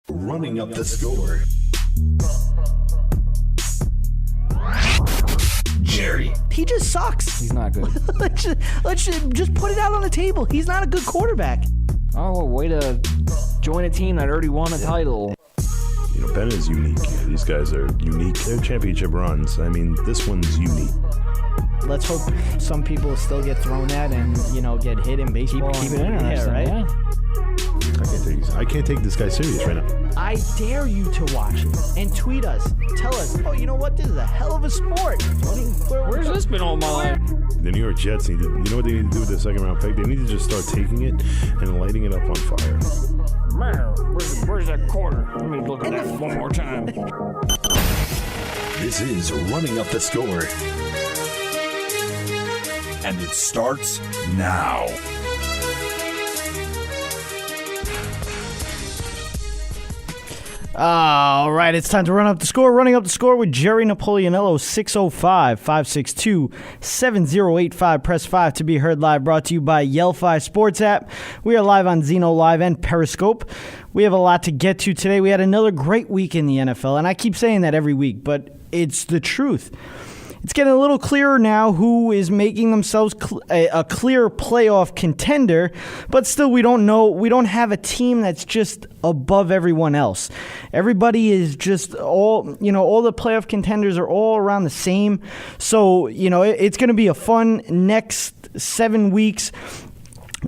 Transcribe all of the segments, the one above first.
Running up the score. Jerry. He just sucks. He's not good. let's just put it out on the table. He's not a good quarterback. Oh, way to join a team that already won a title. You know, Ben is unique. These guys are unique. They're championship runs. I mean, this one's unique. Let's hope some people still get thrown at and, get hit in baseball. Keep it interesting, right? Yeah. I can't take this guy serious right now. I dare you to watch it and tweet us. Tell us, oh, you know what? This is a hell of a sport. Where's this been all my life? The New York Jets you know what they need to do with the second round pick? They need to just start taking it and lighting it up on fire. Where's that quarter? Let me look at that one more time. This is Running Up the Score. And it starts now. All right, it's time to run up the score. Running up the score with Jerry Napoleonello, 605-562-7085. Press 5 to be heard live, brought to you by Yell5 Sports app. We are live on Zeno Live and Periscope. We have a lot to get to today. We had another great week in the NFL, and I keep saying that every week, but it's the truth. It's getting a little clearer now who is making themselves a clear playoff contender, but still we don't know. We don't have a team that's just above everyone else. Everybody is just all the playoff contenders are all around the same. So, it's going to be a fun next 7 weeks.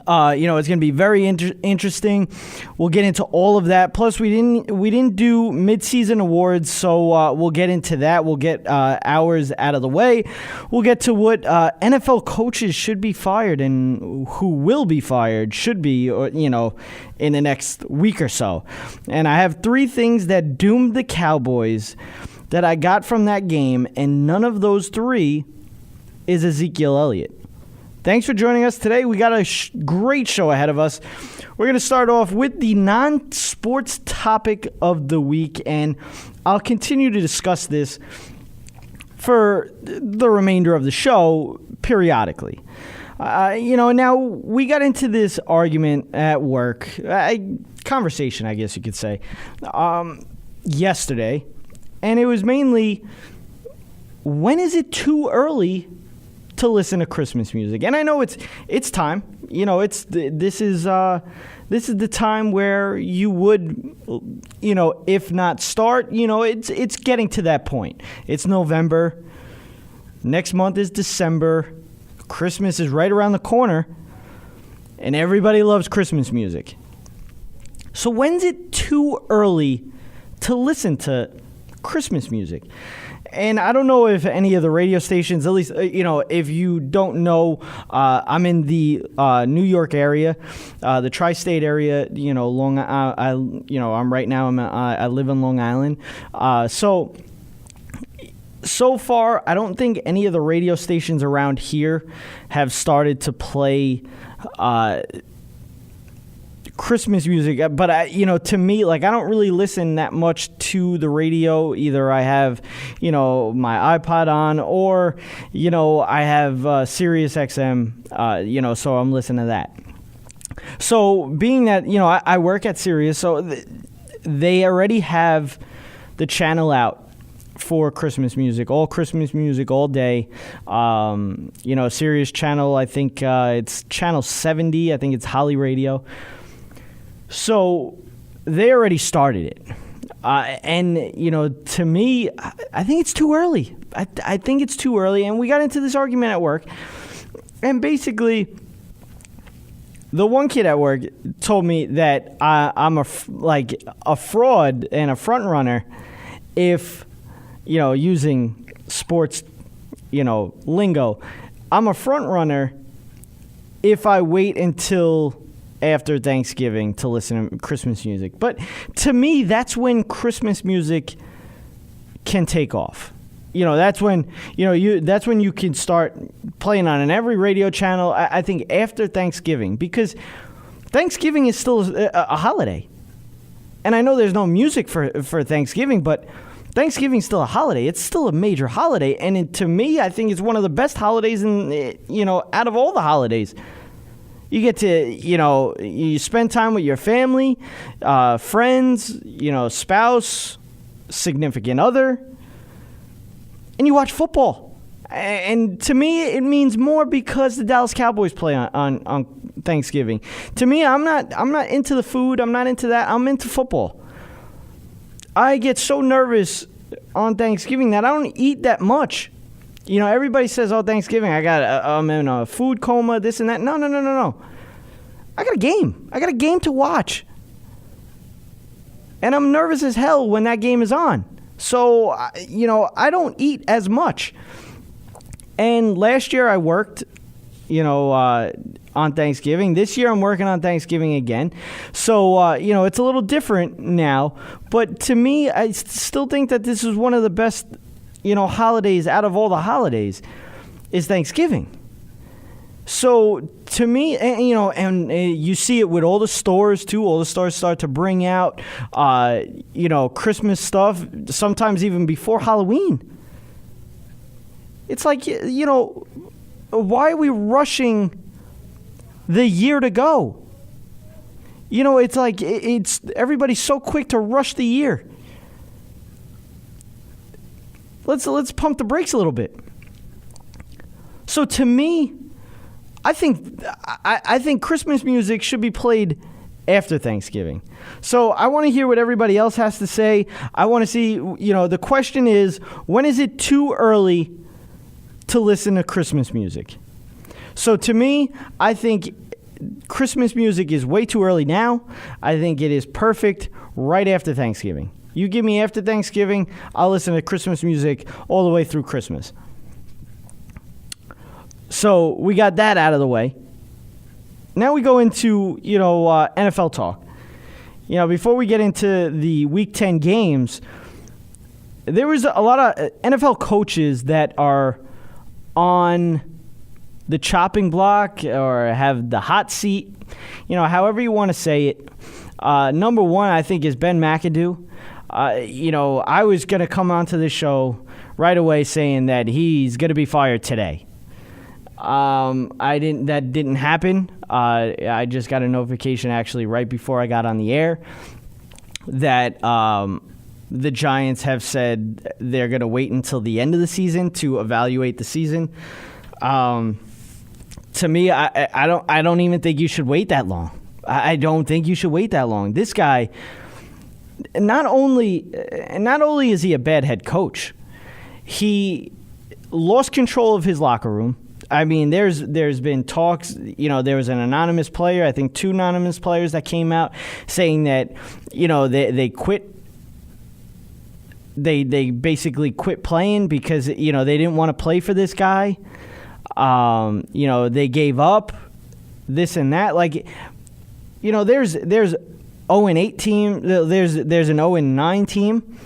It's going to be very interesting. We'll get into all of that. Plus, we didn't do midseason awards, so we'll get into that. We'll get ours out of the way. We'll get to what NFL coaches should be fired and who will be fired should be, in the next week or so. And I have 3 things that doomed the Cowboys that I got from that game, and none of those 3 is Ezekiel Elliott. Thanks for joining us today. We got a great show ahead of us. We're going to start off with the non-sports topic of the week, and I'll continue to discuss this for the remainder of the show periodically. Now we got into this argument at work, conversation, I guess you could say, yesterday, and it was mainly, when is it too early to listen to Christmas music? And I know it's time. This is the time where you would, if not start, it's getting to that point. It's November. Next month is December. Christmas is right around the corner, and everybody loves Christmas music. So when's it too early to listen to Christmas music? And I don't know if any of the radio stations, at least, if you don't know, I'm in the New York area, the tri-state area, Long Island, I'm right now, I live in Long Island. So far, I don't think any of the radio stations around here have started to play Christmas music, but to me, I don't really listen that much to the radio. Either I have, my iPod on, or, I have Sirius XM, so I'm listening to that. So being that, I work at Sirius, so they already have the channel out for Christmas music, all Christmas music all day. Sirius channel, I think it's channel 70, I think it's Holly Radio. So they already started it. And, to me, I think it's too early. I think it's too early. And we got into this argument at work. And basically, the one kid at work told me that I'm a fraud and a front runner if, using sports, lingo. I'm a front runner if I wait until after Thanksgiving to listen to Christmas music. But to me, that's when Christmas music can take off. That's when you can start playing on every radio channel. I think after Thanksgiving, because Thanksgiving is still a holiday. And I know there's no music for Thanksgiving, but Thanksgiving's still a holiday. It's still a major holiday, and to me, I think it's one of the best holidays out of all the holidays. You get to, you spend time with your family, friends, spouse, significant other, and you watch football. And to me, it means more because the Dallas Cowboys play on Thanksgiving. To me, I'm not into the food. I'm not into that. I'm into football. I get so nervous on Thanksgiving that I don't eat that much. Everybody says, "Oh, Thanksgiving, I'm in a food coma, this and that." No. I got a game. I got a game to watch, and I'm nervous as hell when that game is on. So, I don't eat as much. And last year I worked, on Thanksgiving. This year I'm working on Thanksgiving again. So, it's a little different now. But to me, I still think that this is one of the best, holidays out of all the holidays is Thanksgiving. So to me, and you see it with all the stores too. All the stores start to bring out, Christmas stuff, sometimes even before Halloween. It's like, why are we rushing the year to go? It's like it's everybody's so quick to rush the year. Let's pump the brakes a little bit. So to me, I think Christmas music should be played after Thanksgiving. So I want to hear what everybody else has to say. I want to see, the question is, when is it too early to listen to Christmas music? So to me, I think Christmas music is way too early now. I think it is perfect right after Thanksgiving. You give me after Thanksgiving, I'll listen to Christmas music all the way through Christmas. So we got that out of the way. Now we go into, NFL talk. Before we get into the Week 10 games, there was a lot of NFL coaches that are on the chopping block or have the hot seat, however you want to say it. Number one, I think, is Ben McAdoo. I was going to come onto this show right away saying that he's going to be fired today. That didn't happen. I just got a notification actually right before I got on the air that the Giants have said they're going to wait until the end of the season to evaluate the season. To me, I don't even think you should wait that long. I don't think you should wait that long. This guy, not only is he a bad head coach, he lost control of his locker room. I mean, there's been talks, there was an anonymous player, I think 2 anonymous players that came out saying that, they quit. They basically quit playing because, they didn't want to play for this guy. They gave up this and that. Like, there's 0-8 team. There's an 0-9 team.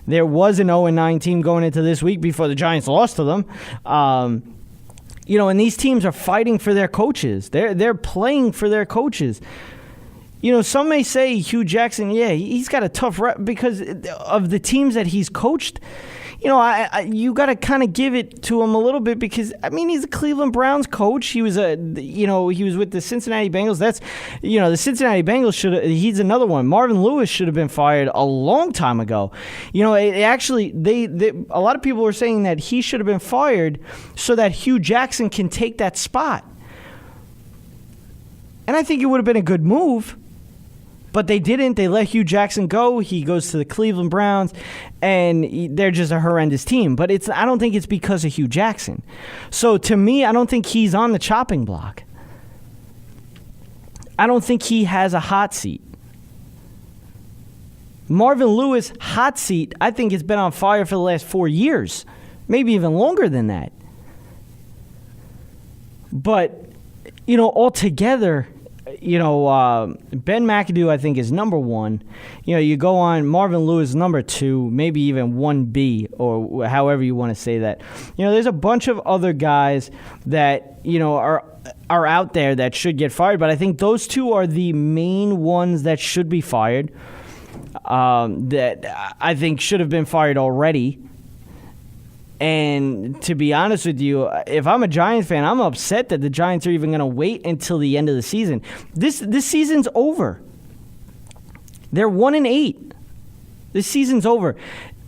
There was an 0-9 team going into this week before the Giants lost to them. And these teams are fighting for their coaches. They're playing for their coaches. Some may say Hugh Jackson, he's got a tough rep because of the teams that he's coached. You got to kind of give it to him a little bit because, he's a Cleveland Browns coach. He was he was with the Cincinnati Bengals. That's, the Cincinnati Bengals he's another one. Marvin Lewis should have been fired a long time ago. A lot of people were saying that he should have been fired so that Hugh Jackson can take that spot. And I think it would have been a good move. But they didn't. They let Hugh Jackson go. He goes to the Cleveland Browns, and they're just a horrendous team. But I don't think it's because of Hugh Jackson. So to me, I don't think he's on the chopping block. I don't think he has a hot seat. Marvin Lewis, hot seat, I think it's been on fire for the last 4 years, maybe even longer than that. But, altogether, Ben McAdoo, I think, is number one. You go on Marvin Lewis, number 2, maybe even 1B, or however you want to say that. There's a bunch of other guys that, are out there that should get fired, but I think those 2 are the main ones that should be fired, that I think should have been fired already. And to be honest with you, if I'm a Giants fan, I'm upset that the Giants are even going to wait until the end of the season. This season's over. They're 1-8. This season's over.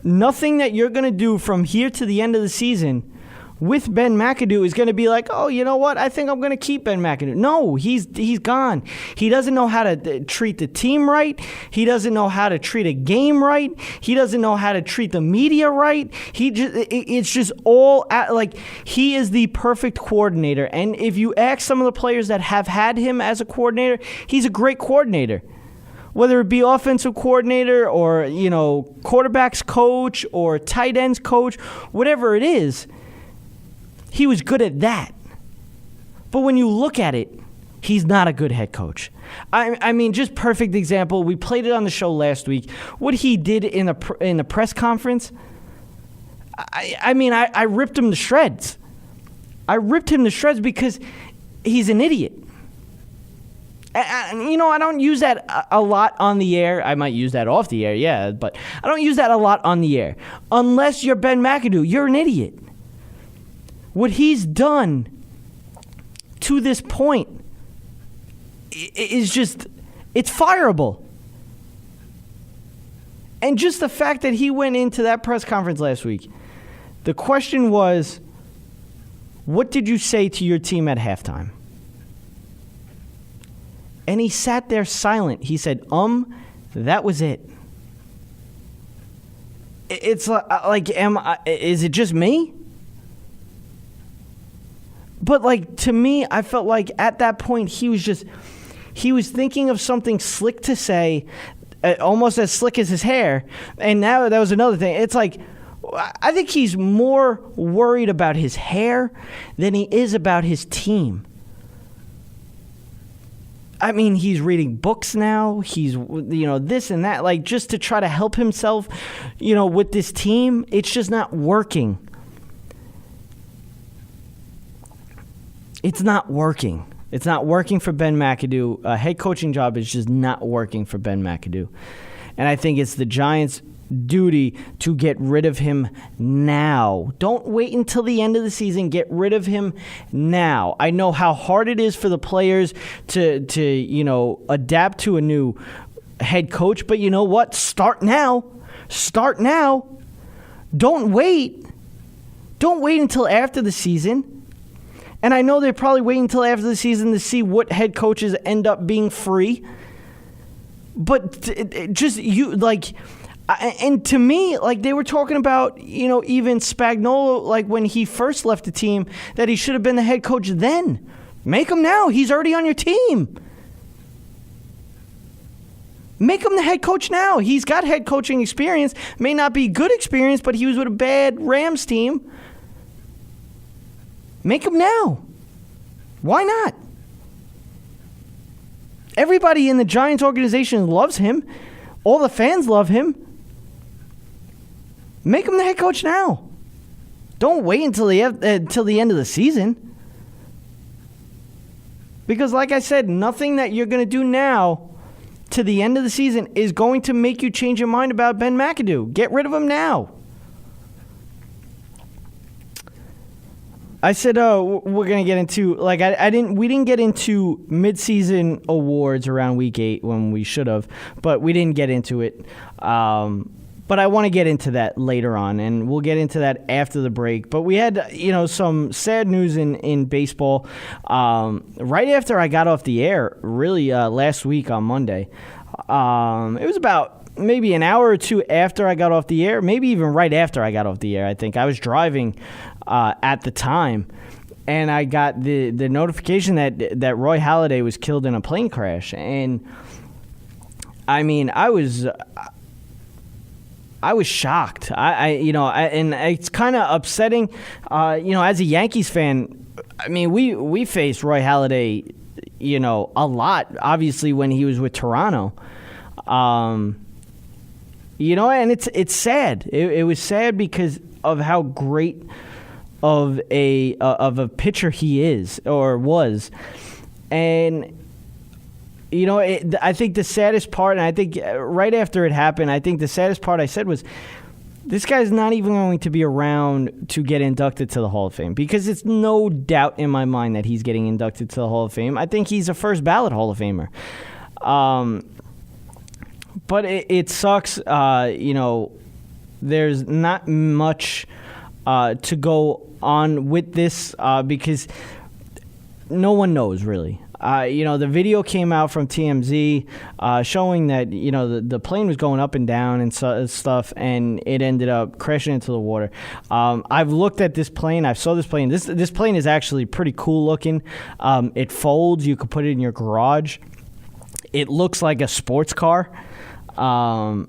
Nothing that you're going to do from here to the end of the season with Ben McAdoo is going to be like, oh, you know what? I think I'm going to keep Ben McAdoo. No, he's gone. He doesn't know how to treat the team right. He doesn't know how to treat a game right. He doesn't know how to treat the media right. It's just all like he is the perfect coordinator. And if you ask some of the players that have had him as a coordinator, he's a great coordinator. Whether it be offensive coordinator or, quarterbacks coach or tight ends coach, whatever it is, he was good at that. But when you look at it, he's not a good head coach. I mean, just perfect example. We played it on the show last week. What he did in the press conference, I ripped him to shreds. I ripped him to shreds because he's an idiot. I don't use that a lot on the air. I might use that off the air, yeah, but I don't use that a lot on the air. Unless you're Ben McAdoo, you're an idiot. What he's done to this point is just, it's fireable. And just the fact that he went into that press conference last week, the question was, what did you say to your team at halftime? And he sat there silent. He said, that was it. It's like, is it just me? But to me, I felt like at that point he was thinking of something slick to say, almost as slick as his hair. And now that was another thing. It's like, I think he's more worried about his hair than he is about his team. I mean, he's reading books now. He's, this and that, just to try to help himself, with this team. It's just not working. It's not working. It's not working for Ben McAdoo. A head coaching job is just not working for Ben McAdoo. And I think it's the Giants' duty to get rid of him now. Don't wait until the end of the season. Get rid of him now. I know how hard it is for the players to adapt to a new head coach, but you know what? Start now. Start now. Don't wait. Don't wait until after the season. And I know they're probably waiting until after the season to see what head coaches end up being free. But and to me, they were talking about, even Spagnuolo, when he first left the team, that he should have been the head coach then. Make him now. He's already on your team. Make him the head coach now. He's got head coaching experience. May not be good experience, but he was with a bad Rams team. Make him now. Why not? Everybody in the Giants organization loves him. All the fans love him. Make him the head coach now. Don't wait until the end of the season. Because like I said, nothing that you're going to do now to the end of the season is going to make you change your mind about Ben McAdoo. Get rid of him now. I said, we're going to get into, we didn't get into midseason awards around week 8 when we should have, but we didn't get into it. But I want to get into that later on, and we'll get into that after the break. But we had, some sad news in baseball right after I got off the air, really last week on Monday. It was about maybe an hour or two after I got off the air, maybe even right after I got off the air, I think. I was driving at the time, and I got the notification that Roy Halladay was killed in a plane crash. And, I mean, I was shocked. And it's kind of upsetting. As a Yankees fan, I mean, we faced Roy Halladay, a lot, obviously, when he was with Toronto. And it's sad. It was sad because of how great of a pitcher he is or was. And I think the saddest part, and I think right after it happened, I think the saddest part I said was, this guy's not even going to be around to get inducted to the Hall of Fame, because it's no doubt in my mind that he's getting inducted to the Hall of Fame. I think he's a first ballot Hall of Famer. But it sucks. There's not much to go on with this because no one knows really. The video came out from TMZ showing that, the plane was going up and down and stuff, and it ended up crashing into the water. I've looked at this plane. I saw this plane. This plane is actually pretty cool looking. It folds. You could put it in your garage. It looks like a sports car. But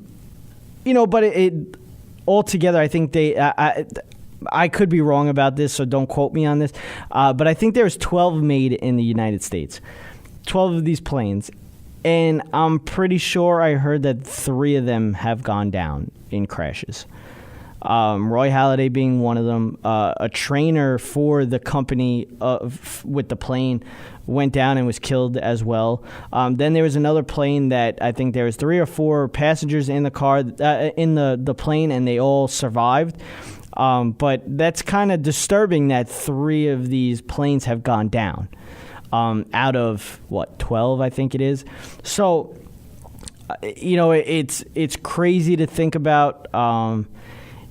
it altogether, I think I could be wrong about this, so don't quote me on this. But I think there's 12 made in the United States. 12 of these planes. And I'm pretty sure I heard that 3 of them have gone down in crashes. Roy Halladay being one of them. A trainer for the company with the plane went down and was killed as well. Then there was another plane that I think there was 3 or 4 passengers in the car, in the plane, and they all survived. But that's kind of disturbing that 3 of these planes have gone down out of, 12, I think it is. So, it's crazy to think about.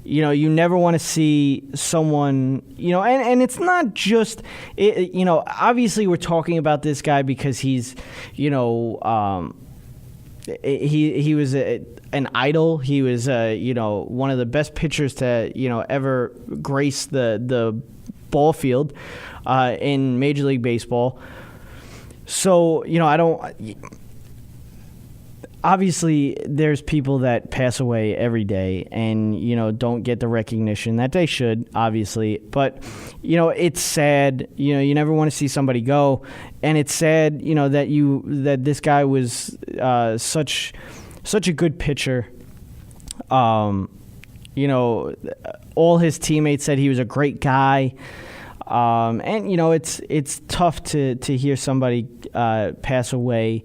You never want to see someone, and it's not just, obviously we're talking about this guy because he's, he was an idol. He was, one of the best pitchers to, ever grace the ball field in Major League Baseball. So, obviously, there's people that pass away every day and, don't get the recognition that they should, obviously. But, it's sad. You never want to see somebody go. And it's sad, that this guy was such a good pitcher. All his teammates said he was a great guy. It's tough to hear somebody pass away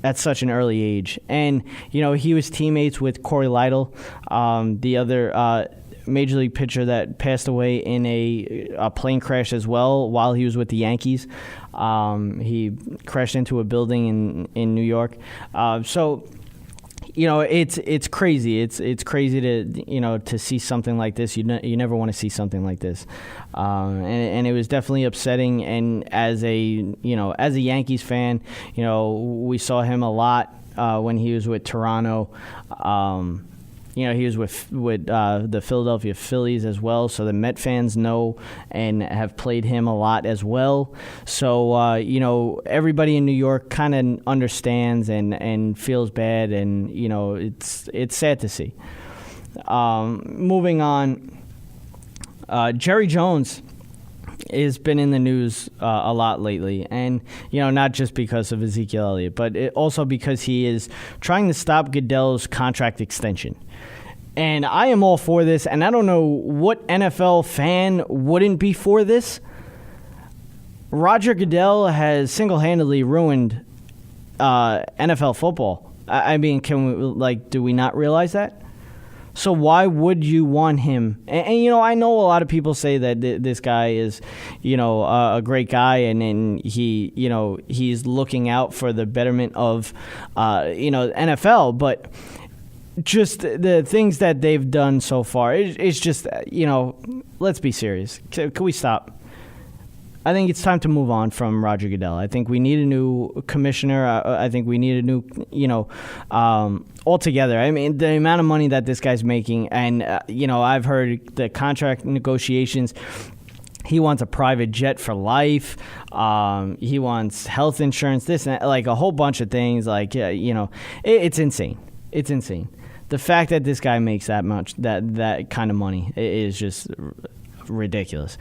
at such an early age. And, he was teammates with Corey Lytle, the other Major League pitcher that passed away in a plane crash as well while he was with the Yankees. He crashed into a building in New York. It's crazy. It's crazy to see something like this. You never want to see something like this, and it was definitely upsetting. And as a Yankees fan, we saw him a lot when he was with Toronto. He was with the Philadelphia Phillies as well, so the Met fans know and have played him a lot as well. So, everybody in New York kind of understands and feels bad, and, it's sad to see. Moving on, Jerry Jones has been in the news a lot lately, and not just because of Ezekiel Elliott, but also because he is trying to stop Goodell's contract extension. And I am all for this, and I don't know what NFL fan wouldn't be for this. Roger Goodell has single-handedly ruined NFL football. I mean, do we not realize that? So why would you want him? And I know a lot of people say that this guy is, a great guy, and he, he's looking out for the betterment of, NFL, but just the things that they've done so far, it's just, let's be serious. Can we stop? I think it's time to move on from Roger Goodell. I think we need a new commissioner. I think we need a new, altogether. I mean, the amount of money that this guy's making, and, I've heard the contract negotiations. He wants a private jet for life. He wants health insurance, this and that, like a whole bunch of things. Like, it's insane. It's insane. The fact that this guy makes that much, that kind of money, is just ridiculous.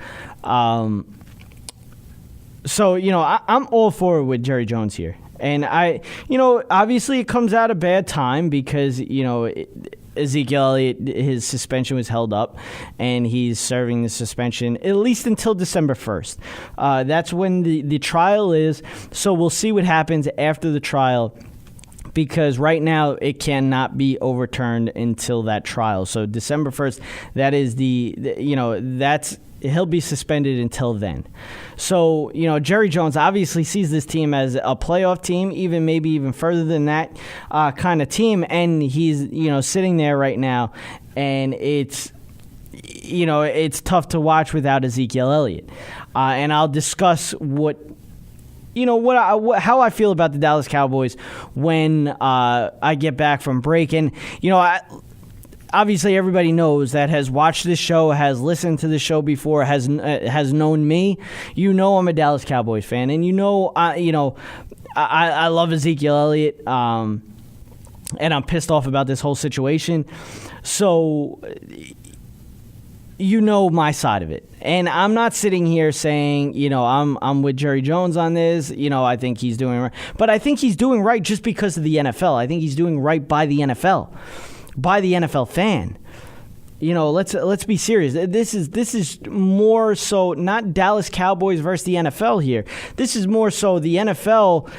So, I'm all for it with Jerry Jones here. And obviously it comes at a bad time because, Ezekiel Elliott, his suspension was held up, and he's serving the suspension at least until December 1st. That's when the trial is. So we'll see what happens after the trial, because right now it cannot be overturned until that trial. So December 1st, that is he'll be suspended until then. So, Jerry Jones obviously sees this team as a playoff team, maybe even further than that kind of team. And he's, sitting there right now, and it's tough to watch without Ezekiel Elliott. And I'll discuss how I feel about the Dallas Cowboys when I get back from break. And, obviously, everybody knows that has watched this show, has listened to the show before, has known me. I'm a Dallas Cowboys fan, and I love Ezekiel Elliott, and I'm pissed off about this whole situation. So, my side of it, and I'm not sitting here saying I'm with Jerry Jones on this. I think he's doing right, but I think he's doing right just because of the NFL. I think he's doing right by the NFL. By the NFL fan. Let's be serious. This is more so not Dallas Cowboys versus the NFL here. This is more so the NFL,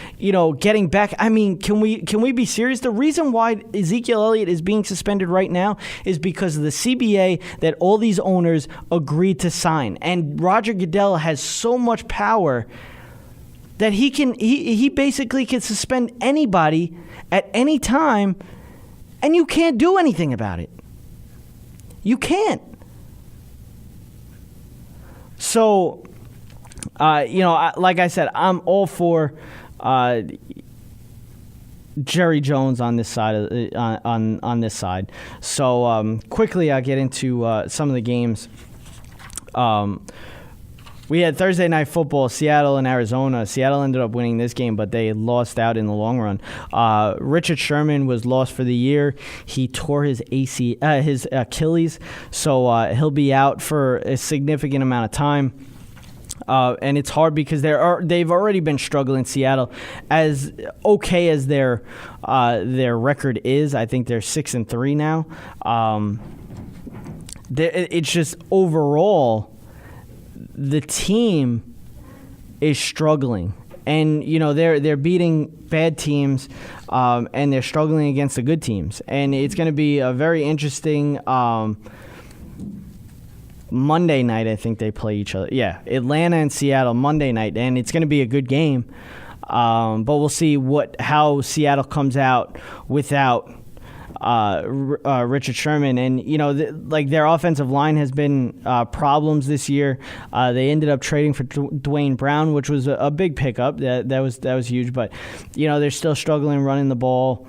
getting back. I mean, can we be serious? The reason why Ezekiel Elliott is being suspended right now is because of the CBA that all these owners agreed to sign. And Roger Goodell has so much power that he basically can suspend anybody at any time. And you can't do anything about it. You can't. So, like I said, I'm all for Jerry Jones on this side. On this side. So quickly, I'll get into some of the games. We had Thursday Night Football, Seattle and Arizona. Seattle ended up winning this game, but they lost out in the long run. Richard Sherman was lost for the year. He tore his Achilles, so he'll be out for a significant amount of time. And it's hard because they've already been struggling. Seattle, as okay as their record is, I think they're 6-3 now. It's just overall, the team is struggling, and they're beating bad teams, and they're struggling against the good teams, and it's going to be a very interesting Monday night. I think they play each other. Yeah, Atlanta and Seattle Monday night, and it's going to be a good game. But we'll see how Seattle comes out without Richard Sherman, and their offensive line has been problems this year. They ended up trading for Dwayne Brown, which was a big pickup. That was huge, but they're still struggling running the ball.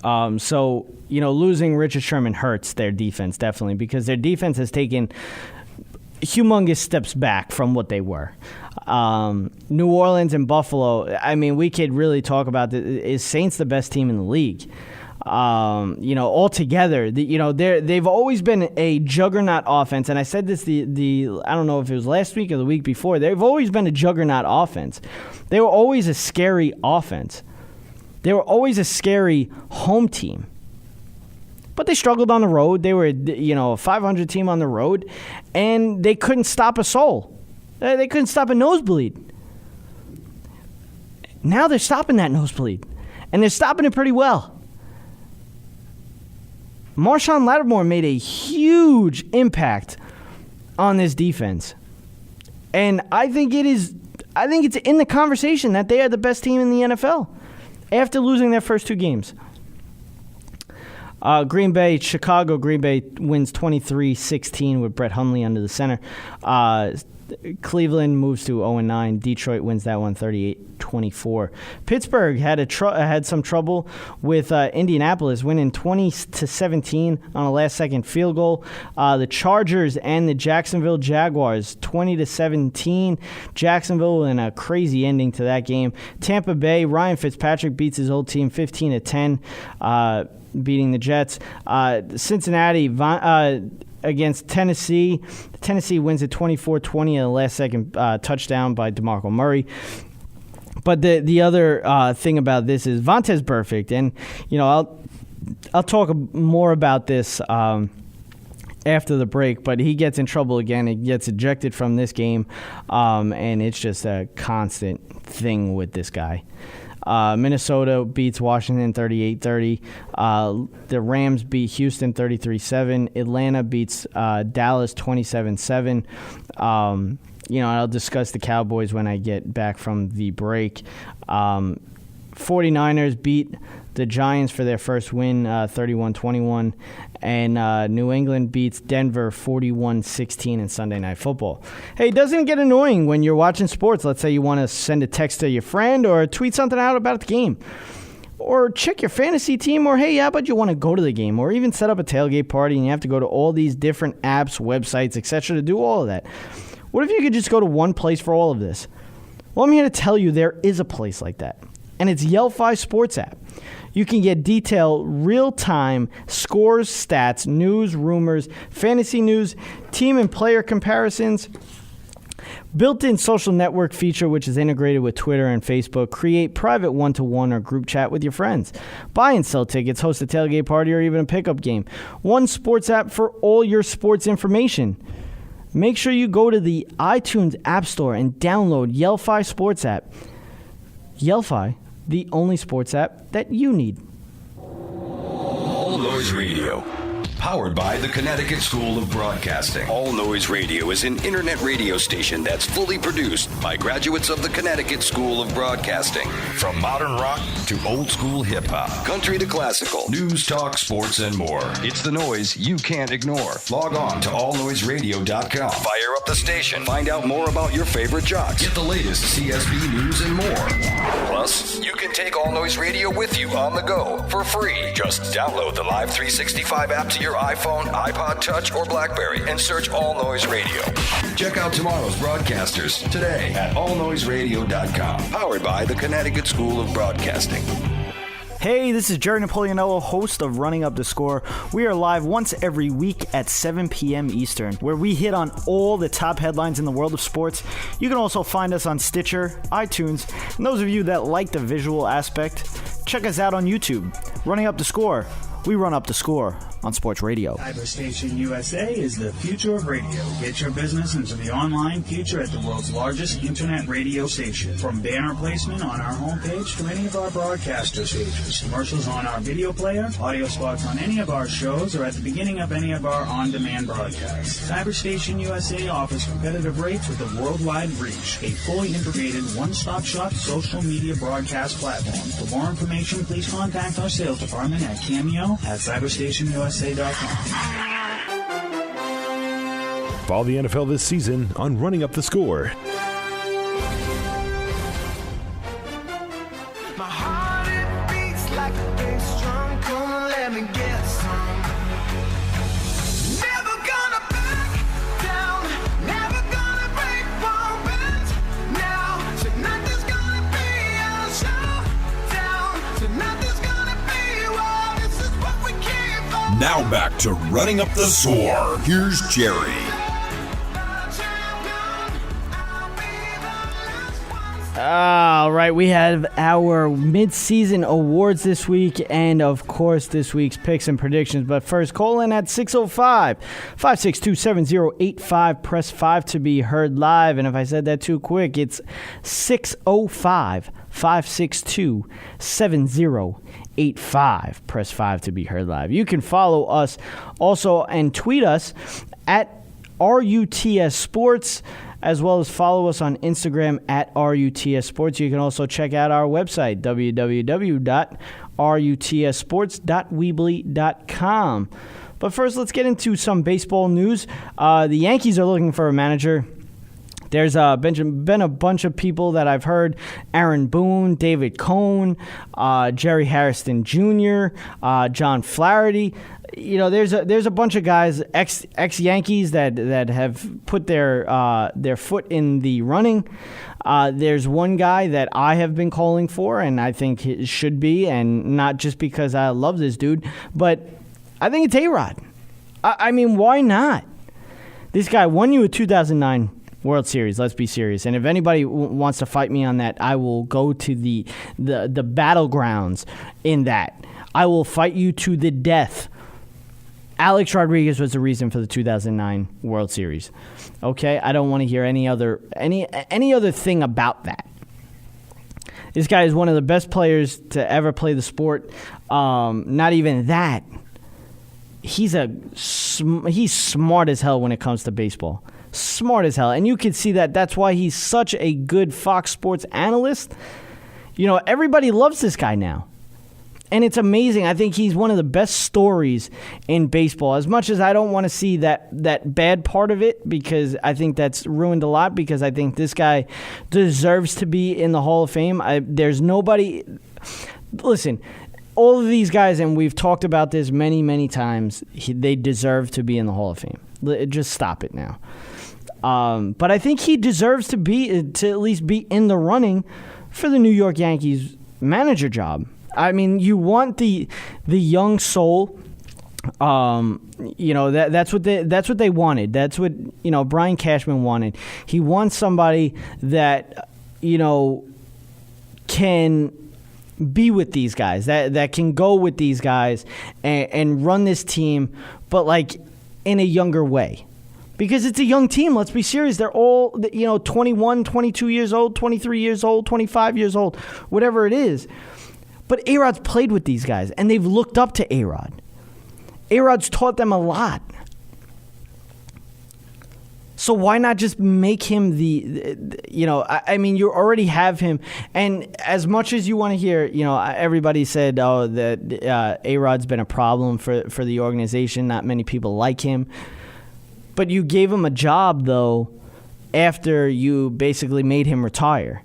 So losing Richard Sherman hurts their defense definitely, because their defense has taken humongous steps back from what they were. New Orleans and Buffalo. I mean, we could really talk about this. Is Saints the best team in the league? Altogether, they've always been a juggernaut offense, and I said this I don't know if it was last week or the week before. They've always been a juggernaut offense. They were always a scary offense. They were always a scary home team. But they struggled on the road. They were, a 500 team on the road, and they couldn't stop a soul. They couldn't stop a nosebleed. Now they're stopping that nosebleed, and they're stopping it pretty well. Marshawn Lattimore made a huge impact on this defense. And I think it's in the conversation that they are the best team in the NFL after losing their first two games. Green Bay wins 23-16 with Brett Hundley under the center. Cleveland moves to 0-9. Detroit wins that one 38-24. Pittsburgh had some trouble with Indianapolis, winning 20-17 on a last-second field goal. The Chargers and the Jacksonville Jaguars 20-17. Jacksonville in a crazy ending to that game. Tampa Bay, Ryan Fitzpatrick beats his old team 15-10, beating the Jets. Cincinnati against Tennessee. Tennessee wins at 24-20 on a last-second touchdown by DeMarco Murray. But the other thing about this is Vontaze Burfict, and I'll talk more about this after the break. But he gets in trouble again. He gets ejected from this game, and it's just a constant thing with this guy. Minnesota beats Washington 38-30. The Rams beat Houston 33-7. Atlanta beats Dallas 27-7. I'll discuss the Cowboys when I get back from the break. 49ers beat the Giants for their first win, 31-21. And New England beats Denver 41-16 in Sunday Night Football. Hey, doesn't it get annoying when you're watching sports? Let's say you want to send a text to your friend or tweet something out about the game. Or check your fantasy team, or hey, how about you want to go to the game, or even set up a tailgate party and you have to go to all these different apps, websites, etc. to do all of that. What if you could just go to one place for all of this? Well, I'm here to tell you there is a place like that, and it's Yelphi Sports app. You can get detailed, real-time scores, stats, news, rumors, fantasy news, team and player comparisons, built-in social network feature, which is integrated with Twitter and Facebook. Create private one-to-one or group chat with your friends. Buy and sell tickets, host a tailgate party, or even a pickup game. One sports app for all your sports information. Make sure you go to the iTunes App Store and download Yelphi Sports app. Yelphi, the only sports app that you need. All Noise Radio. Powered by the Connecticut School of Broadcasting. All Noise Radio is an internet radio station that's fully produced by graduates of the Connecticut School of Broadcasting. From modern rock to old school hip hop, country to classical, news, talk, sports, and more. It's the noise you can't ignore. Log on to allnoiseradio.com. Fire up the station. Find out more about your favorite jocks. Get the latest CSB news and more. Plus, you can take All Noise Radio with you on the go for free. Just download the Live 365 app to your iPhone, iPod Touch, or BlackBerry and search All Noise Radio. Check out tomorrow's broadcasters today at allnoiseradio.com. Powered by the Connecticut School of Broadcasting. Hey, this is Jerry Napoleonello, host of Running Up the Score. We are live once every week at 7 p.m. Eastern, where we hit on all the top headlines in the world of sports. You can also find us on Stitcher, iTunes, and those of you that like the visual aspect, check us out on YouTube. Running Up the Score. We run up the score on Sports Radio. Cyberstation USA is the future of radio. Get your business into the online future at the world's largest internet radio station. From banner placement on our homepage to any of our broadcaster stages, commercials on our video player, audio spots on any of our shows, or at the beginning of any of our on-demand broadcasts. Cyberstation USA offers competitive rates with a worldwide reach. A fully integrated one-stop shop social media broadcast platform. For more information, please contact our sales department at Cameo at cyberstationusa.com. Follow the NFL this season on Running Up the Score. My heart, it beats like a bass drum. Come on, let me get some. Never gonna back down. Never gonna break one bend. Now, tonight there's gonna be a showdown. Tonight there's gonna be war. This is what we came for. Now back to Running Up the Score. Here's Jerry. All right, we have our mid-season awards this week, and of course this week's picks and predictions. But first, call in at 605-562-7085. Press 5 to be heard live. And if I said that too quick, it's 605-562-7085. Press 5 to be heard live. You can follow us also and tweet us at RUTS Sports, as well as follow us on Instagram at RUTS Sports. You can also check out our website, www.rutsports.weebly.com. But first, let's get into some baseball news. The Yankees are looking for a manager. There's been a bunch of people that I've heard: Aaron Boone, David Cohn, Jerry Harrison Jr., John Flaherty. You know, there's a bunch of guys, ex Yankees that have put their foot in the running. There's one guy that I have been calling for, and I think it should be, and not just because I love this dude, but I think it's A-Rod. I mean, why not? This guy won you a 2009 World Series. Let's be serious. And if anybody wants to fight me on that, I will go to the battlegrounds in that. I will fight you to the death. Alex Rodriguez was the reason for the 2009 World Series. Okay, I don't want to hear any other thing about that. This guy is one of the best players to ever play the sport. Not even that. He's smart as hell when it comes to baseball. Smart as hell. And you can see that. That's why he's such a good Fox Sports analyst. You know, everybody loves this guy now. And it's amazing. I think he's one of the best stories in baseball. As much as I don't want to see that bad part of it, because I think that's ruined a lot, because I think this guy deserves to be in the Hall of Fame. There's nobody... Listen, all of these guys, and we've talked about this many, many times, they deserve to be in the Hall of Fame. Just stop it now. But I think he deserves to at least be in the running for the New York Yankees manager job. I mean, you want the young soul. You know, that's what they wanted. That's what, you know, Brian Cashman wanted. He wants somebody that, you know, can be with these guys, that can go with these guys and run this team, but like in a younger way. Because it's a young team, let's be serious. They're all, you know, 21, 22 years old, 23 years old, 25 years old, whatever it is. But A-Rod's played with these guys, and they've looked up to A-Rod. A-Rod's taught them a lot. So why not just make him you know, I mean, you already have him. And as much as you want to hear, you know, everybody said, oh, that A-Rod's been a problem for the organization. Not many people like him. But you gave him a job, though, after you basically made him retire.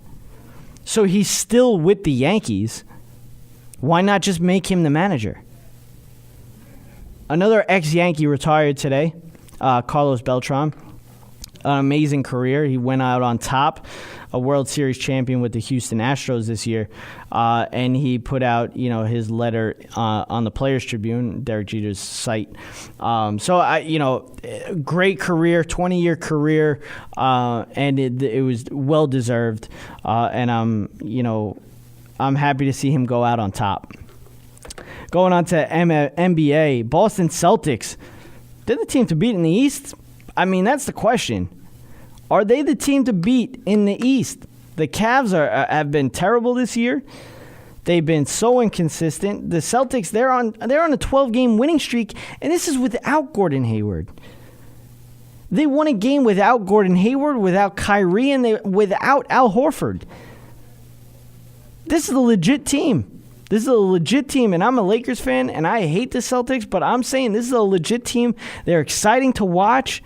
So he's still with the Yankees. Why not just make him the manager? Another ex-Yankee retired today, Carlos Beltran. An amazing career. He went out on top, a World Series champion with the Houston Astros this year, and he put out, you know, his letter on the Players Tribune, Derek Jeter's site. You know, great career, 20-year career, and it was well deserved. And I'm happy to see him go out on top. Going on to NBA, Boston Celtics. They're the team to beat in the East. I mean, that's the question. Are they the team to beat in the East? The Cavs have been terrible this year. They've been so inconsistent. The Celtics, they're on a 12-game winning streak, and this is without Gordon Hayward. They won a game without Gordon Hayward, without Kyrie, and without Al Horford. This is a legit team. This is a legit team, and I'm a Lakers fan, and I hate the Celtics, but I'm saying this is a legit team. They're exciting to watch.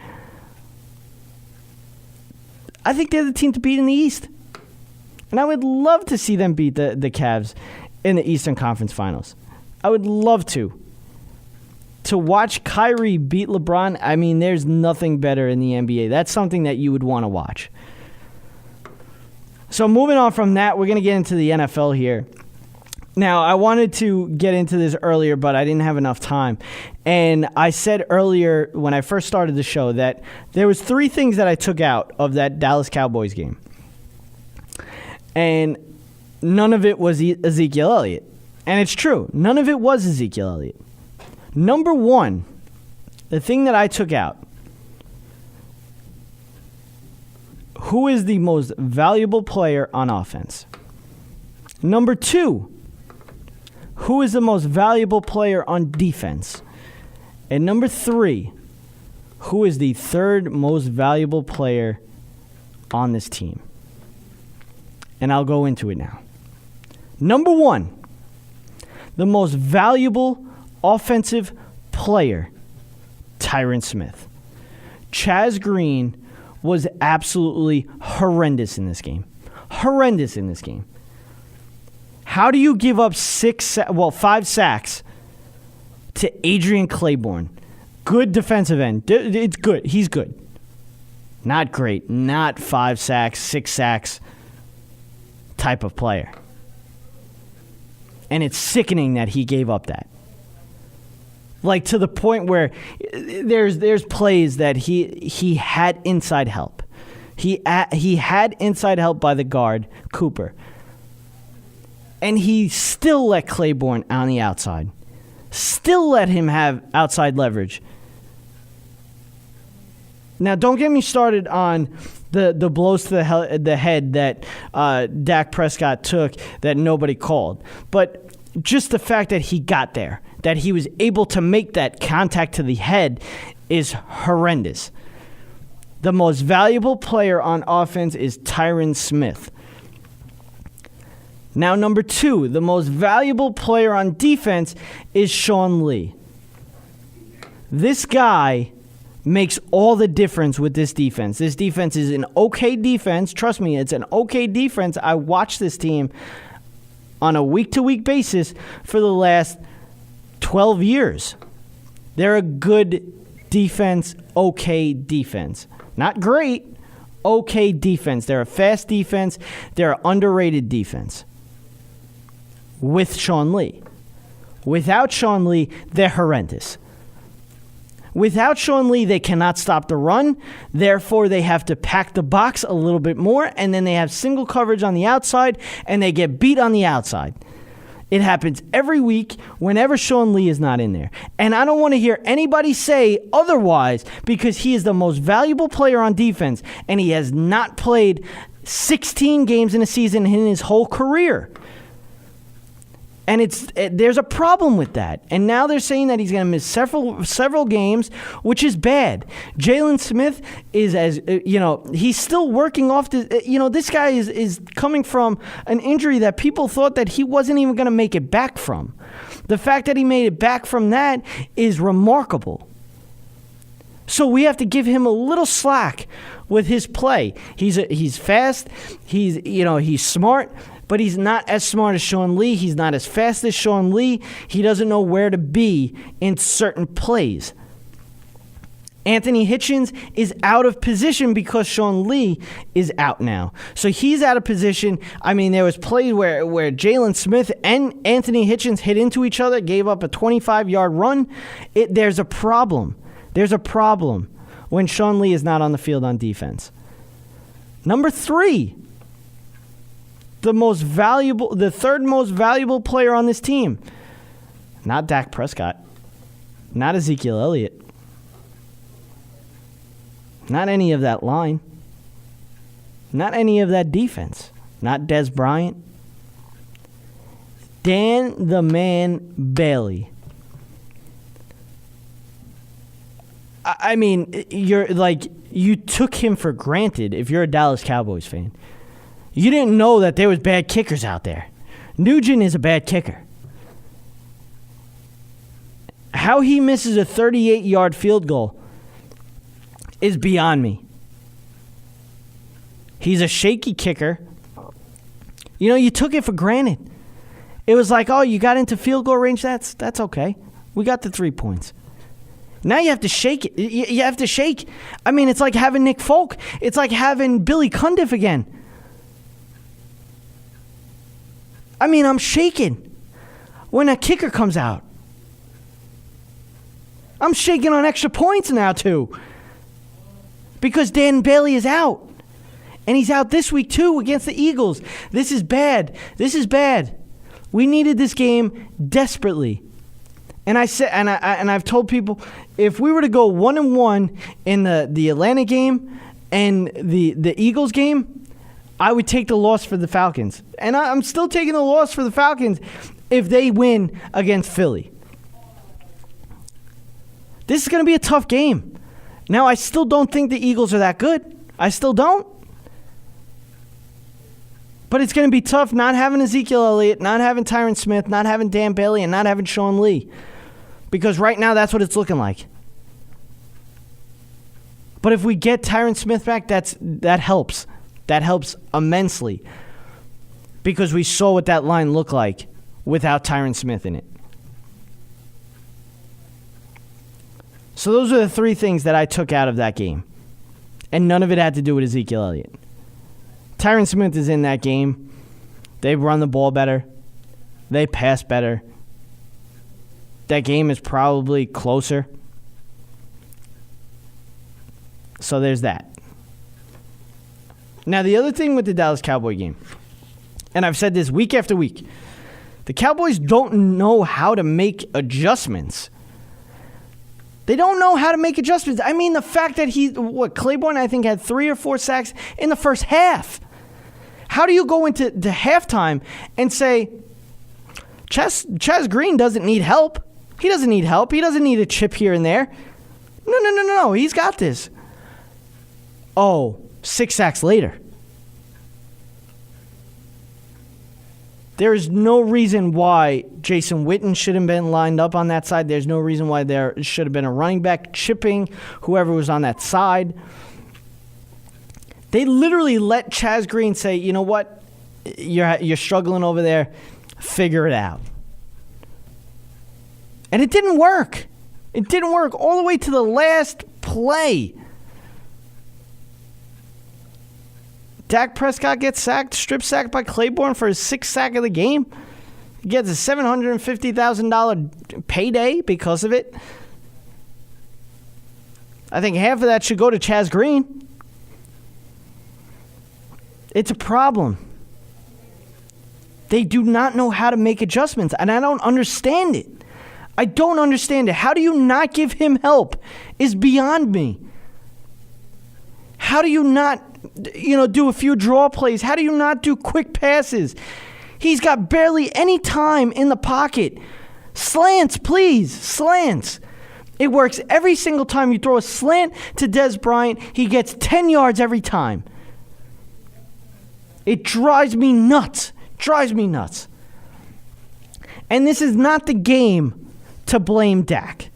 I think they're the team to beat in the East. And I would love to see them beat the Cavs in the Eastern Conference Finals. I would love to. To watch Kyrie beat LeBron, I mean, there's nothing better in the NBA. That's something that you would want to watch. So moving on from that, we're going to get into the NFL here. Now, I wanted to get into this earlier, but I didn't have enough time. And I said earlier when I first started the show that there was 3 things that I took out of that Dallas Cowboys game. And none of it was Ezekiel Elliott. And it's true. None of it was Ezekiel Elliott. Number 1, the thing that I took out. Who is the most valuable player on offense? Number 2, who is the most valuable player on defense? And number 3, who is the third most valuable player on this team? And I'll go into it now. Number 1, the most valuable offensive player, Tyron Smith. Chaz Green was absolutely horrendous in this game. Horrendous in this game. How do you give up 5 sacks to Adrian Claiborne? Good defensive end. It's good. He's good. Not great. Not 5 sacks, 6 sacks type of player. And it's sickening that he gave up that. Like to the point where there's plays that he had inside help. He had inside help by the guard, Cooper. And he still let Claiborne on the outside. Still let him have outside leverage. Now, don't get me started on the blows to the head that Dak Prescott took that nobody called. But just the fact that he got there, that he was able to make that contact to the head is horrendous. The most valuable player on offense is Tyron Smith. Now, number 2, the most valuable player on defense is Sean Lee. This guy makes all the difference with this defense. This defense is an okay defense. Trust me, it's an okay defense. I watch this team on a week-to-week basis for the last 12 years. They're a good defense, okay defense. Not great, okay defense. They're a fast defense. They're an underrated defense. With Sean Lee. Without Sean Lee, they're horrendous. Without Sean Lee, they cannot stop the run. Therefore, they have to pack the box a little bit more, and then they have single coverage on the outside, and they get beat on the outside. It happens every week whenever Sean Lee is not in there. And I don't want to hear anybody say otherwise, because he is the most valuable player on defense, and he has not played 16 games in a season in his whole career. And there's a problem with that. And now they're saying that he's going to miss several games, which is bad. Jalen Smith is, he's still working off this guy is coming from an injury that people thought that he wasn't even going to make it back from. The fact that he made it back from that is remarkable. So we have to give him a little slack with his play. He's fast. He's smart. But he's not as smart as Sean Lee. He's not as fast as Sean Lee. He doesn't know where to be in certain plays. Anthony Hitchens is out of position because Sean Lee is out now. So he's out of position. I mean, there was plays where Jalen Smith and Anthony Hitchens hit into each other, gave up a 25-yard run. There's a problem. There's a problem when Sean Lee is not on the field on defense. Number 3. The third most valuable player on this team. Not Dak Prescott. Not Ezekiel Elliott. Not any of that line. Not any of that defense. Not Des Bryant. Dan the Man Bailey. I mean, you took him for granted if you're a Dallas Cowboys fan. You didn't know that there was bad kickers out there. Nugent is a bad kicker. How he misses a 38-yard field goal is beyond me. He's a shaky kicker. You took it for granted. It was like, oh, you got into field goal range? That's okay. We got the 3 points. Now you have to shake it. You have to shake. I mean, it's like having Nick Folk. It's like having Billy Cundiff again. I mean, I'm shaking when a kicker comes out. I'm shaking on extra points now, too. Because Dan Bailey is out. And he's out this week, too, against the Eagles. This is bad. This is bad. We needed this game desperately. And I said, and I've told people, if we were to go 1-1 in the Atlanta game and the Eagles game, I would take the loss for the Falcons. And I'm still taking the loss for the Falcons if they win against Philly. This is going to be a tough game. Now, I still don't think the Eagles are that good. I still don't. But it's going to be tough not having Ezekiel Elliott, not having Tyron Smith, not having Dan Bailey, and not having Sean Lee. Because right now, that's what it's looking like. But if we get Tyron Smith back, that helps. That helps immensely. Because we saw what that line looked like without Tyron Smith in it. So those are the 3 things that I took out of that game. And none of it had to do with Ezekiel Elliott. Tyron Smith is in that game. They run the ball better. They pass better. That game is probably closer. So there's that. Now, the other thing with the Dallas Cowboy game, and I've said this week after week, the Cowboys don't know how to make adjustments. They don't know how to make adjustments. I mean, the fact that Claiborne, I think, had 3 or 4 sacks in the first half. How do you go into the halftime and say, Chaz Green doesn't need help? He doesn't need help. He doesn't need a chip here and there. No. He's got this. Oh, 6 sacks later. There is no reason why Jason Witten should have been lined up on that side. There's no reason why there should have been a running back chipping whoever was on that side. They literally let Chaz Green say, you know what? You're struggling over there. Figure it out. And it didn't work. It didn't work all the way to the last play. Dak Prescott gets strip sacked by Claiborne for his 6th sack of the game. He gets a $750,000 payday because of it. I think half of that should go to Chaz Green. It's a problem. They do not know how to make adjustments, and I don't understand it. I don't understand it. How do you not give him help is beyond me. How do you not, do a few draw plays? How do you not do quick passes? He's got barely any time in the pocket. Slants, please. Slants. It works every single time you throw a slant to Dez Bryant. He gets 10 yards every time. It drives me nuts. And this is not the game to blame Dak.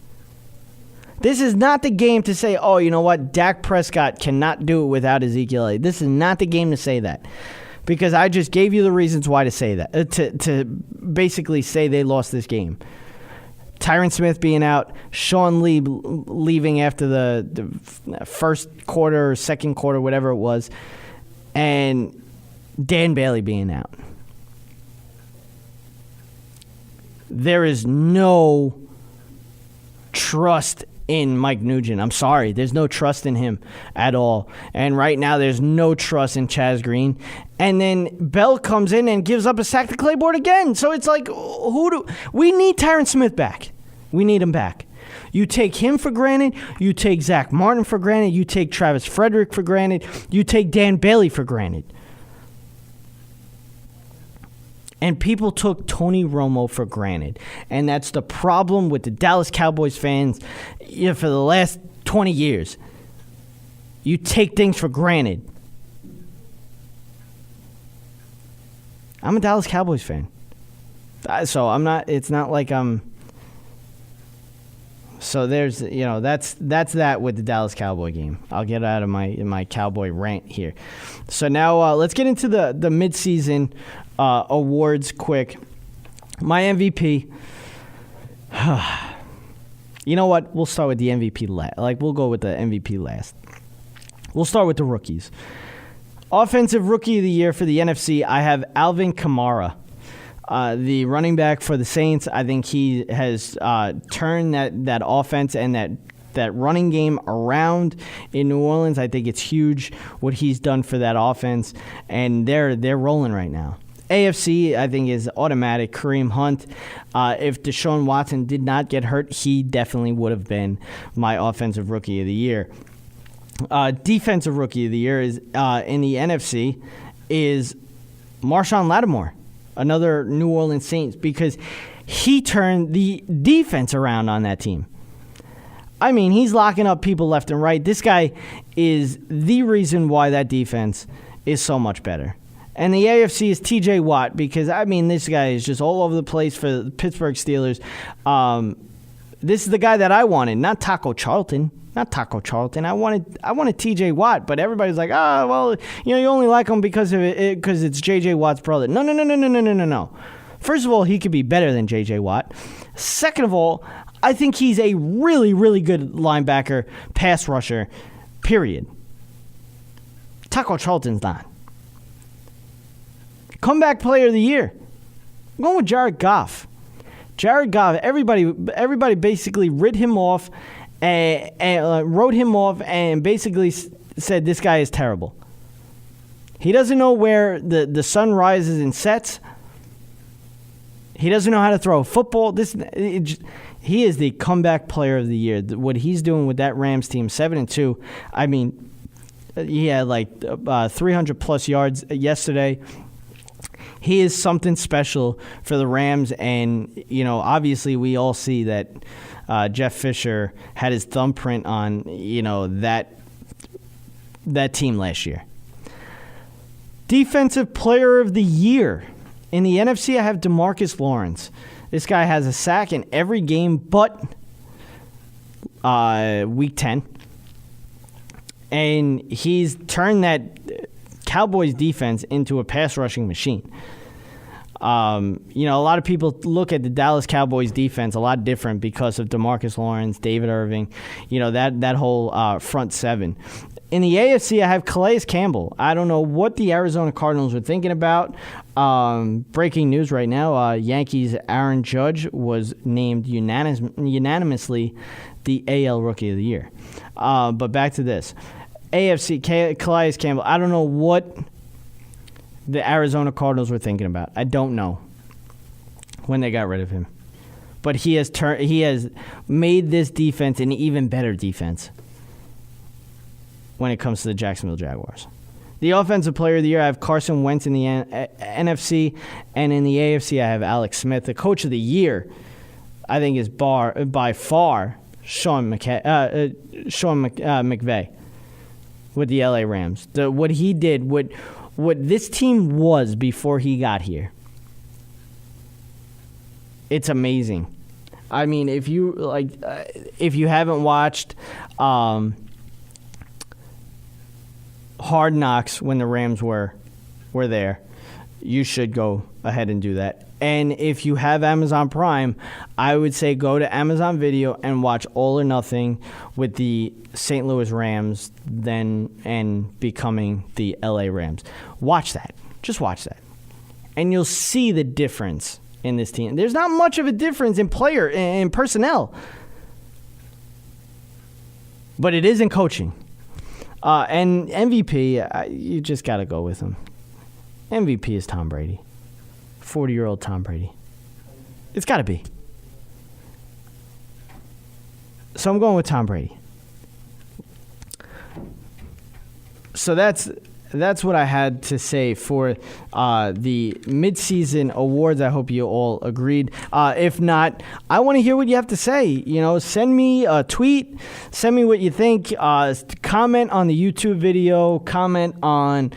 This is not the game to say, oh, you know what, Dak Prescott cannot do it without Ezekiel Elliott. This is not the game to say that. Because I just gave you the reasons why to say that. To basically say they lost this game. Tyron Smith being out, Sean Lee leaving after the first quarter or second quarter, whatever it was, and Dan Bailey being out. There is no trust in Mike Nugent. I'm sorry. There's no trust in him at all. And right now there's no trust in Chaz Green. And then Bell comes in and gives up a sack to Claiborne again. So it's like, we need Tyron Smith back. We need him back. You take him for granted. You take Zach Martin for granted. You take Travis Frederick for granted. You take Dan Bailey for granted. And people took Tony Romo for granted. And that's the problem with the Dallas Cowboys fans for the last 20 years. You take things for granted. I'm a Dallas Cowboys fan. So I'm not, it's not like I'm, so there's, that's that with the Dallas Cowboy game. I'll get out of my Cowboy rant here. So now let's get into the midseason awards quick. My MVP. You know what? We'll start with the MVP last. We'll go with the MVP last. We'll start with the rookies. Offensive Rookie of the Year for the NFC, I have Alvin Kamara. The running back for the Saints, I think he has turned that offense and that running game around in New Orleans. I think it's huge what he's done for that offense, and they're rolling right now. AFC, I think, is automatic. Kareem Hunt. If Deshaun Watson did not get hurt, he definitely would have been my Offensive Rookie of the Year. Defensive Rookie of the Year is in the NFC is Marshawn Lattimore, another New Orleans Saints, because he turned the defense around on that team. I mean, he's locking up people left and right. This guy is the reason why that defense is so much better. And the AFC is TJ Watt, because, I mean, this guy is just all over the place for the Pittsburgh Steelers. This is the guy that I wanted, not Taco Charlton. I wanted TJ Watt, but everybody's like, you only like him because it's JJ Watt's brother. No. First of all, he could be better than JJ Watt. Second of all, I think he's a really, really good linebacker, pass rusher, period. Taco Charlton's not. Comeback Player of the Year. I'm going with Jared Goff. Everybody basically wrote him off and basically said this guy is terrible. He doesn't know where the sun rises and sets. He doesn't know how to throw a football. He is the comeback player of the year. What he's doing with that Rams team, 7-2. I mean, he had like 300-plus yards yesterday. He is something special for the Rams, and, you know, obviously we all see that Jeff Fisher had his thumbprint on, you know, that team last year. Defensive Player of the Year. In the NFC, I have DeMarcus Lawrence. This guy has a sack in every game but Week 10. And he's turned that Cowboys defense into a pass-rushing machine. You know, a lot of people look at the Dallas Cowboys defense a lot different because of DeMarcus Lawrence, David Irving, you know, that whole front seven. In the AFC, I have Calais Campbell. I don't know what the Arizona Cardinals were thinking about. Breaking news right now, Yankees' Aaron Judge was named unanimously the AL Rookie of the Year. But back to this. AFC, Calais Campbell. I don't know what the Arizona Cardinals were thinking about. I don't know when they got rid of him. But he has made this defense an even better defense when it comes to the Jacksonville Jaguars. The Offensive Player of the Year, I have Carson Wentz in the NFC, and in the AFC, I have Alex Smith. The Coach of the Year, I think, is by far Sean McVay with the LA Rams. What he did, what this team was before he got here, it's amazing. I mean, if you haven't watched Hard Knocks when the Rams were there, you should go ahead and do that. And if you have Amazon Prime, I would say go to Amazon Video and watch All or Nothing with the St. Louis Rams and becoming the LA Rams. Watch that. Just watch that. And you'll see the difference in this team. There's not much of a difference in personnel. But it is in coaching. And MVP, you just got to go with him. MVP is Tom Brady. 40-year-old Tom Brady. It's got to be. So I'm going with Tom Brady. So that's what I had to say for the midseason awards. I hope you all agreed. If not, I want to hear what you have to say. You know, send me a tweet. Send me what you think. Comment on the YouTube video. Comment on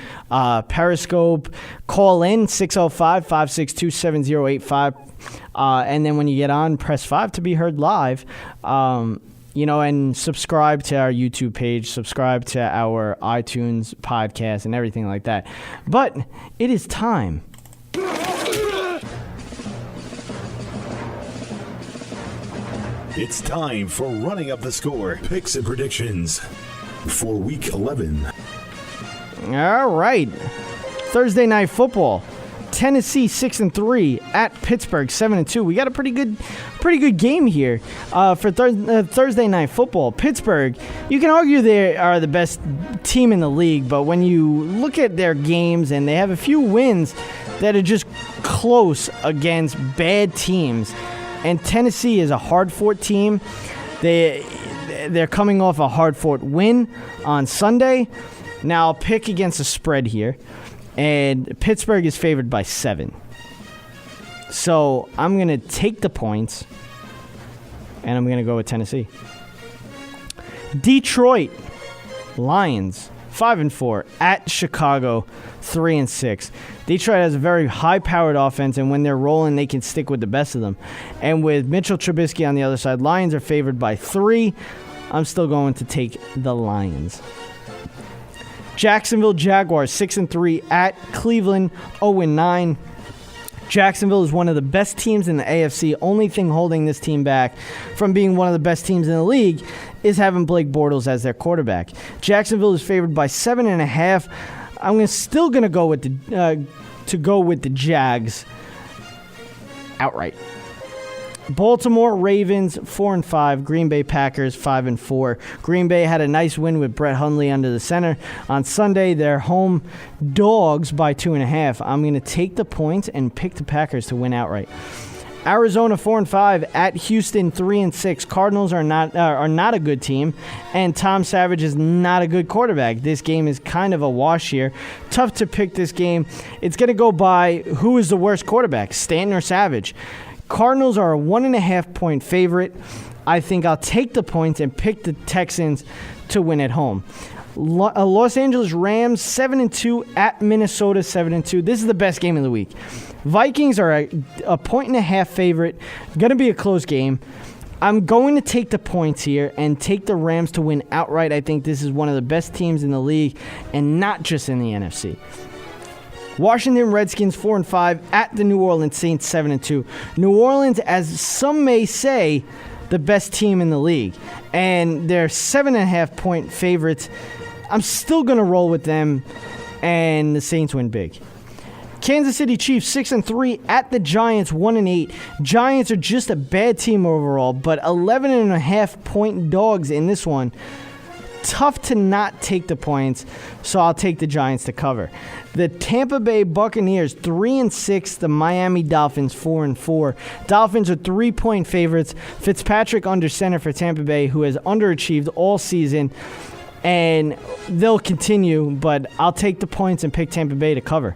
Periscope. Call in 605-562-7085. And then when you get on, press 5 to be heard live. You know, and subscribe to our YouTube page, subscribe to our iTunes podcast and everything like that. But it is time. It's time for Running Up the Score picks and predictions for Week 11. All right. Thursday Night Football. Tennessee 6-3 at Pittsburgh 7-2. We got a pretty good game here for Thursday Night Football. Pittsburgh, you can argue they are the best team in the league, but when you look at their games and they have a few wins that are just close against bad teams, and Tennessee is a hard-fought team. They're coming off a hard-fought win on Sunday. Now I'll pick against the spread here. And Pittsburgh is favored by 7. So I'm going to take the points, and I'm going to go with Tennessee. Detroit Lions 5-4 at Chicago 3-6. Detroit has a very high-powered offense, and when they're rolling, they can stick with the best of them. And with Mitchell Trubisky on the other side, Lions are favored by 3. I'm still going to take the Lions. Jacksonville Jaguars 6-3 at Cleveland 0-9. Jacksonville is one of the best teams in the AFC. Only thing holding this team back from being one of the best teams in the league is having Blake Bortles as their quarterback. Jacksonville is favored by 7.5. I'm still going to go with the Jags outright. Baltimore Ravens 4-5, Green Bay Packers 5-4. Green Bay had a nice win with Brett Hundley under the center on Sunday. They're home dogs by 2.5. I'm going to take the points and pick the Packers to win outright. Arizona 4-5 at Houston 3-6. Cardinals are not a good team, and Tom Savage is not a good quarterback. This game is kind of a wash here. Tough to pick this game. It's going to go by who is the worst quarterback, Stanton or Savage. Cardinals are a 1.5-point favorite. I think I'll take the points and pick the Texans to win at home. Los Angeles Rams 7-2 at Minnesota 7-2. This is the best game of the week. Vikings are a 1.5 favorite. Going to be a close game. I'm going to take the points here and take the Rams to win outright. I think this is one of the best teams in the league, and not just in the NFC. Washington Redskins 4-5 at the New Orleans Saints 7-2. New Orleans, as some may say, the best team in the league, and they're 7.5-point favorites. I'm still going to roll with them, and the Saints win big. Kansas City Chiefs 6-3 at the Giants 1-8. Giants are just a bad team overall, but 11.5-point dogs in this one. Tough to not take the points, so I'll take the Giants to cover. The Tampa Bay Buccaneers 3-6. The Miami Dolphins 4-4. Dolphins are 3-point favorites. Fitzpatrick under center for Tampa Bay, who has underachieved all season, and they'll continue, but I'll take the points and pick Tampa Bay to cover.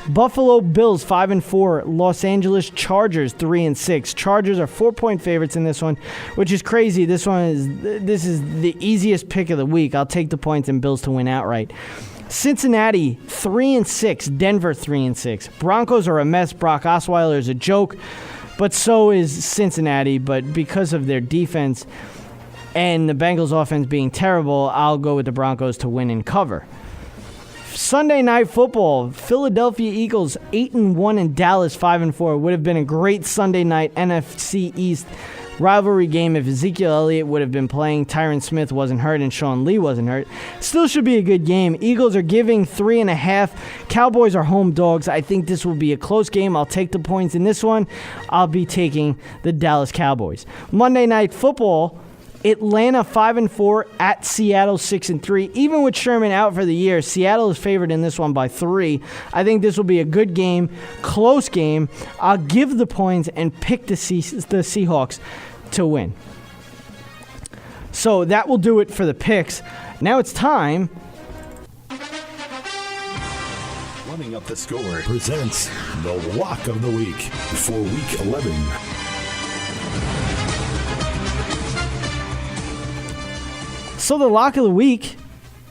Buffalo Bills 5-4. Los Angeles Chargers 3-6. Chargers are 4-point favorites in this one, which is crazy. This is the easiest pick of the week. I'll take the points and Bills to win outright. Cincinnati 3-6. Denver 3-6. Broncos are a mess. Brock Osweiler is a joke, but so is Cincinnati. But because of their defense and the Bengals offense being terrible, I'll go with the Broncos to win and cover. Sunday Night Football, Philadelphia Eagles 8-1 and Dallas 5-4. Would have been a great Sunday night NFC East rivalry game if Ezekiel Elliott would have been playing, Tyron Smith wasn't hurt, and Sean Lee wasn't hurt. Still should be a good game. Eagles are giving 3.5. Cowboys are home dogs. I think this will be a close game. I'll take the points in this one. I'll be taking the Dallas Cowboys. Monday Night Football, Atlanta 5-4 at Seattle 6-3. Even with Sherman out for the year, Seattle is favored in this one by 3. I think this will be a good game, close game. I'll give the points and pick the Seahawks to win. So that will do it for the picks. Now it's time. Running Up the Score presents the Lock of the Week for Week 11. So the lock of the week,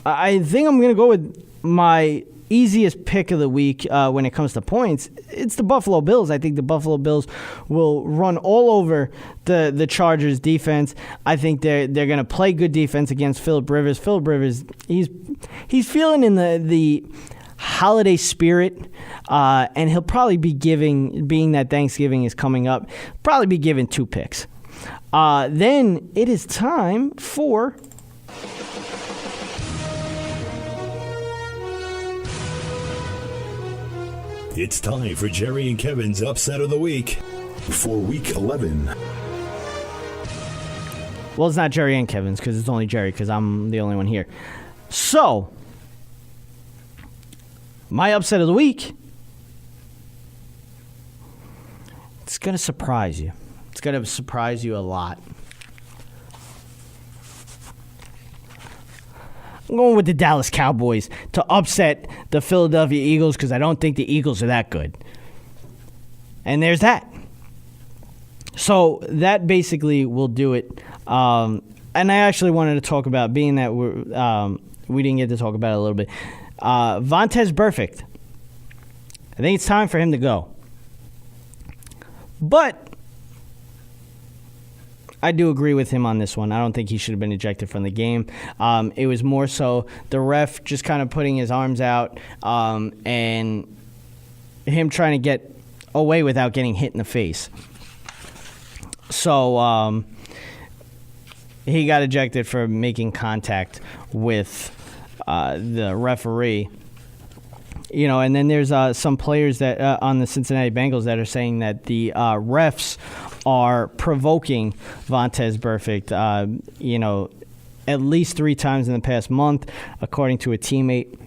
I think I'm going to go with my easiest pick of the week when it comes to points. It's the Buffalo Bills. I think the Buffalo Bills will run all over the Chargers defense. I think they're going to play good defense against Phillip Rivers. Phillip Rivers, he's feeling in the holiday spirit, and he'll probably be being that Thanksgiving is coming up, probably be giving 2 picks. Then it is time for... It's time for Jerry and Kevin's Upset of the Week for Week 11. Well, it's not Jerry and Kevin's because it's only Jerry because I'm the only one here. So, my upset of the week, it's going to surprise you. It's going to surprise you a lot. I'm going with the Dallas Cowboys to upset the Philadelphia Eagles because I don't think the Eagles are that good. And there's that. So that basically will do it. And I actually wanted to talk about, being that we didn't get to talk about it a little bit, Vontaze Burfict. I think it's time for him to go. But I do agree with him on this one. I don't think he should have been ejected from the game. It was more so the ref just kind of putting his arms out and him trying to get away without getting hit in the face. So he got ejected for making contact with the referee. You know, and then there's some players that on the Cincinnati Bengals that are saying that the refs are provoking Vontaze Burfict, at least 3 times in the past month, according to a teammate.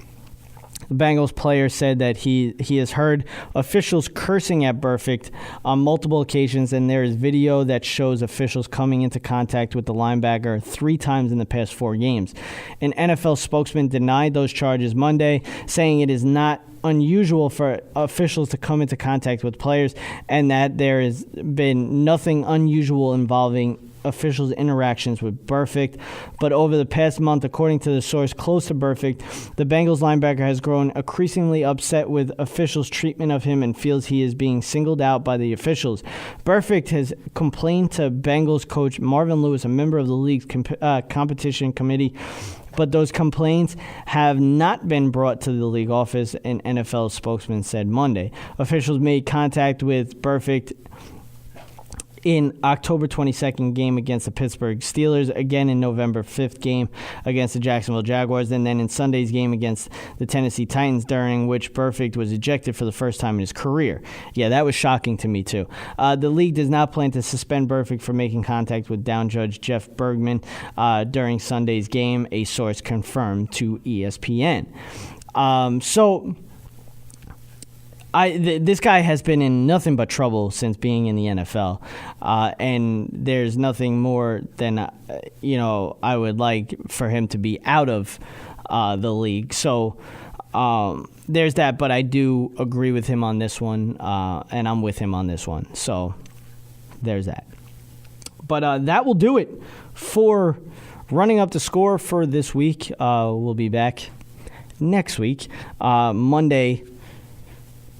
The Bengals player said that he has heard officials cursing at Burfict on multiple occasions, and there is video that shows officials coming into contact with the linebacker 3 times in the past 4 games. An NFL spokesman denied those charges Monday, saying it is not unusual for officials to come into contact with players and that there has been nothing unusual involving officials' interactions with Burfict. But over the past month, according to the source close to Burfict, the Bengals linebacker has grown increasingly upset with officials' treatment of him and feels he is being singled out by the officials. Burfict has complained to Bengals coach Marvin Lewis, a member of the league's competition committee, but those complaints have not been brought to the league office, an NFL spokesman said Monday. Officials made contact with Burfict in October 22nd game against the Pittsburgh Steelers, again in November 5th game against the Jacksonville Jaguars, and then in Sunday's game against the Tennessee Titans, during which Burfict was ejected for the first time in his career. Yeah, that was shocking to me too. The league does not plan to suspend Burfict for making contact with down judge Jeff Bergman during Sunday's game, a source confirmed to ESPN. This guy has been in nothing but trouble since being in the NFL, and there's nothing more than I would like for him to be out of the league. So there's that, but I do agree with him on this one, and I'm with him on this one. So there's that. But that will do it for running up the score for this week. We'll be back next week, Monday,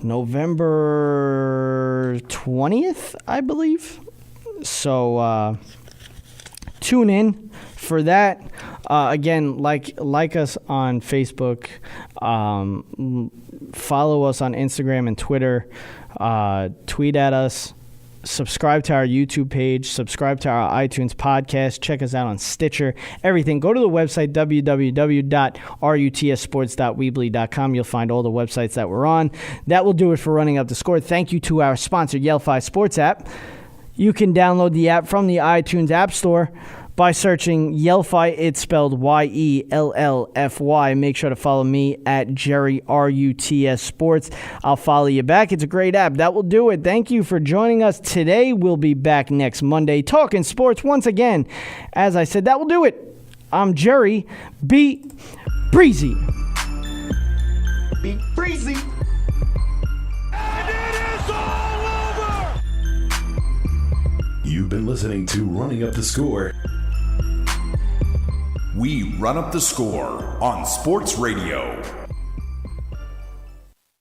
November 20th, I believe. So tune in for that. Again, like us on Facebook, follow us on Instagram and Twitter, tweet at us, subscribe to our YouTube page, subscribe to our iTunes podcast, check us out on Stitcher, everything. Go to the website, www.rutsports.weebly.com. You'll find all the websites that we're on. That will do it for Running Up the Score. Thank you to our sponsor, Yellfy Sports app. You can download the app from the iTunes App Store by searching Yellfy. It's spelled Yellfy. Make sure to follow me at Jerry RUTS Sports. I'll follow you back. It's a great app. That will do it. Thank you for joining us today. We'll be back next Monday talking sports once again. As I said, that will do it. I'm Jerry. Be breezy. Be breezy. And it is all over. You've been listening to Running Up the Score. We run up the score on Sports Radio.